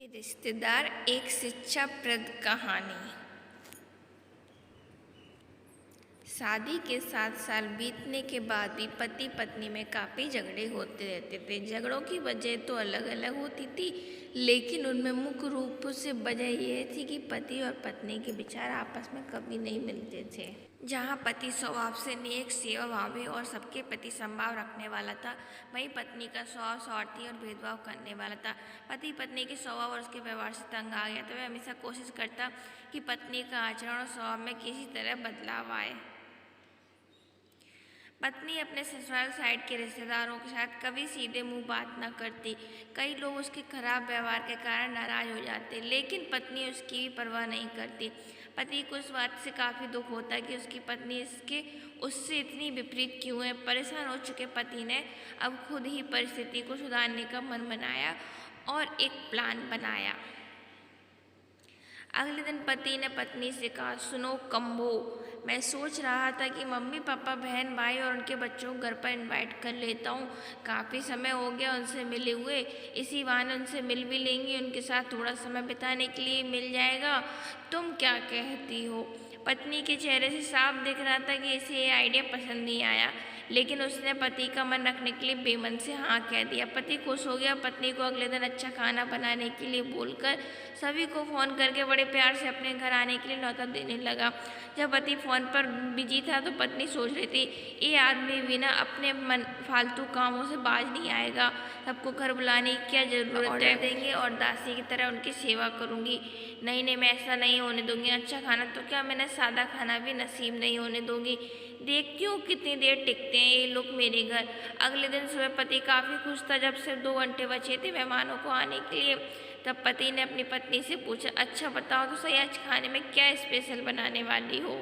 रिश्तेदार एक शिक्षाप्रद कहानी। शादी के 7 साल बीतने के बाद भी पति पत्नी में काफ़ी झगड़े होते रहते थे। झगड़ों की वजह तो अलग अलग होती थी, लेकिन उनमें मुख्य रूप से वजह यह थी कि पति और पत्नी के विचार आपस में कभी नहीं मिलते थे। जहाँ पति स्वभाव से नेक, सेवाभावी और सबके प्रति संभाव रखने वाला था, वहीं पत्नी का स्वभाव स्वार्थी और भेदभाव करने वाला था। पति पत्नी के स्वभाव और उसके व्यवहार से तंग आ गया तो वह हमेशा कोशिश करता कि पत्नी का आचरण और स्वभाव में किसी तरह बदलाव आए। पत्नी अपने ससुराल साइड के रिश्तेदारों के साथ कभी सीधे मुंह बात न करती। कई लोग उसके खराब व्यवहार के कारण नाराज हो जाते, लेकिन पत्नी उसकी भी परवाह नहीं करती। पति को इस बात से काफ़ी दुख होता कि उसकी पत्नी उससे इतनी विपरीत क्यों है। परेशान हो चुके पति ने अब खुद ही परिस्थिति को सुधारने का मन बनाया और एक प्लान बनाया। अगले दिन पति ने पत्नी से कहा, सुनो कम्बो, मैं सोच रहा था कि मम्मी पापा, बहन भाई और उनके बच्चों को घर पर इनवाइट कर लेता हूँ। काफ़ी समय हो गया उनसे मिले हुए, इसी बहाने उनसे मिल भी लेंगी, उनके साथ थोड़ा समय बिताने के लिए मिल जाएगा। तुम क्या कहती हो? पत्नी के चेहरे से साफ दिख रहा था कि इसे ये आइडिया पसंद नहीं आया, लेकिन उसने पति का मन रखने के लिए बेमन से हाँ कह दिया। पति खुश हो गया। पत्नी को अगले दिन अच्छा खाना बनाने के लिए बोलकर सभी को फ़ोन करके बड़े प्यार से अपने घर आने के लिए न्योता देने लगा। जब पति फ़ोन पर बिजी था तो पत्नी सोच रही थी, ये आदमी बिना अपने मन फालतू कामों से बाज नहीं आएगा। सबको घर बुलाने की क्या ज़रूरत है, देंगे और दासी की तरह उनकी सेवा करूँगी। नहीं, मैं ऐसा नहीं होने दूँगी। अच्छा खाना तो क्या, मैंने सादा खाना भी नसीब नहीं होने दूँगी। देखती हूँ कितनी देर टिकते हैं ये लोग मेरे घर। अगले दिन सुबह पति काफ़ी खुश था। जब सिर्फ 2 घंटे बचे थे मेहमानों को आने के लिए, तब पति ने अपनी पत्नी से पूछा, अच्छा बताओ तो सही, आज खाने में क्या स्पेशल बनाने वाली हो?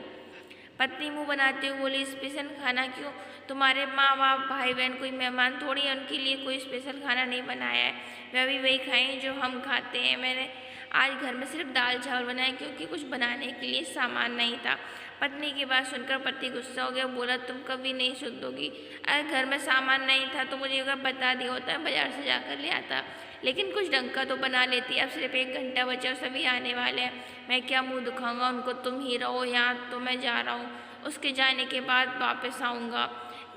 पत्नी मुंह बनाते हुए बोली, स्पेशल खाना क्यों? तुम्हारे माँ बाप, भाई बहन कोई मेहमान थोड़ी है, उनके लिए कोई स्पेशल खाना नहीं बनाया है। वे भी वही खाएं जो हम खाते हैं। मैंने आज घर में सिर्फ दाल चावल बनाए क्योंकि कुछ बनाने के लिए सामान नहीं था। पत्नी की बात सुनकर पति गुस्सा हो गया, बोला, तुम कभी नहीं सुधरोगी। अगर घर में सामान नहीं था तो मुझे अगर बता दिया होता, बाजार से जाकर ले आता, लेकिन कुछ ढंग का तो बना लेती। अब सिर्फ 1 घंटा बचा और सभी आने वाले हैं, मैं क्या मुंह दिखाऊंगा उनको? तुम ही रहो यहाँ, तो मैं जा रहा हूँ, उसके जाने के बाद वापस आऊँगा,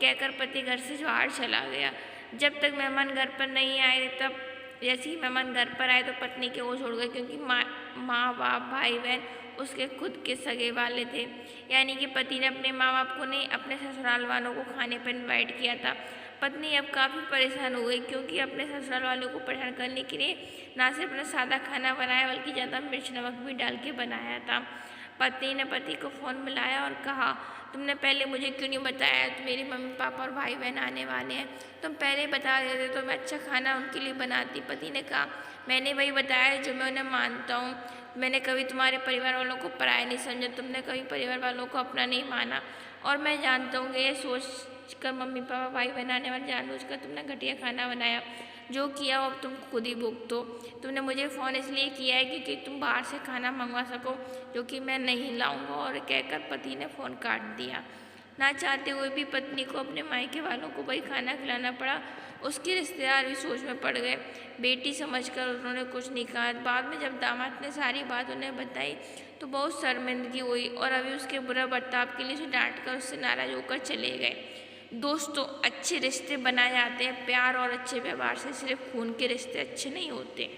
कहकर पति घर से बाहर चला गया। जब तक मेहमान घर पर नहीं आए, तब जैसे ही मेहमान घर पर आए तो पत्नी के ओझ उड़ गए, क्योंकि माँ बाप, भाई बहन उसके खुद के सगे वाले थे। यानी कि पति ने अपने माँ बाप को नहीं, अपने ससुराल वालों को खाने पर इन्वाइट किया था। पत्नी अब काफ़ी परेशान हो गई, क्योंकि अपने ससुराल वालों को परेशान करने के लिए ना सिर्फ अपना सादा खाना बनाया, बल्कि ज़्यादा मिर्च नमक भी डाल के बनाया था। पत्नी ने पति को फ़ोन मिलाया और कहा, तुमने पहले मुझे क्यों नहीं बताया? तो मेरी मम्मी पापा और भाई बहन आने वाले हैं, तुम पहले बता देते तो मैं अच्छा खाना उनके लिए बनाती। पति ने कहा, मैंने वही बताया जो मैं उन्हें मानता हूँ। मैंने कभी तुम्हारे परिवार वालों को पराया नहीं समझा, तुमने कभी परिवार वालों को अपना नहीं माना, और मैं जानता हूँ ये सोच कर मम्मी पापा, भाई बहन आने वाले जानबूझकर तुमने घटिया खाना बनाया। जो किया वो अब तुम खुद ही भुगतो। तुमने मुझे फ़ोन इसलिए किया है क्योंकि तुम बाहर से खाना मंगवा सको, जो कि मैं नहीं लाऊंगा, और कहकर पति ने फ़ोन काट दिया। ना चाहते हुए भी पत्नी को अपने मायके वालों को वही खाना खिलाना पड़ा। उसके रिश्तेदार भी सोच में पड़ गए। बेटी समझकर उन्होंने कुछ नहीं कहा। बाद में जब दामाद ने सारी बात उन्हें बताई तो बहुत शर्मिंदगी हुई, और अभी उसके बुरा बर्ताव के लिए उसे डांट कर उससे नाराज होकर चले गए। दोस्तों, अच्छे रिश्ते बनाए जाते हैं प्यार और अच्छे व्यवहार से, सिर्फ खून के रिश्ते अच्छे नहीं होते।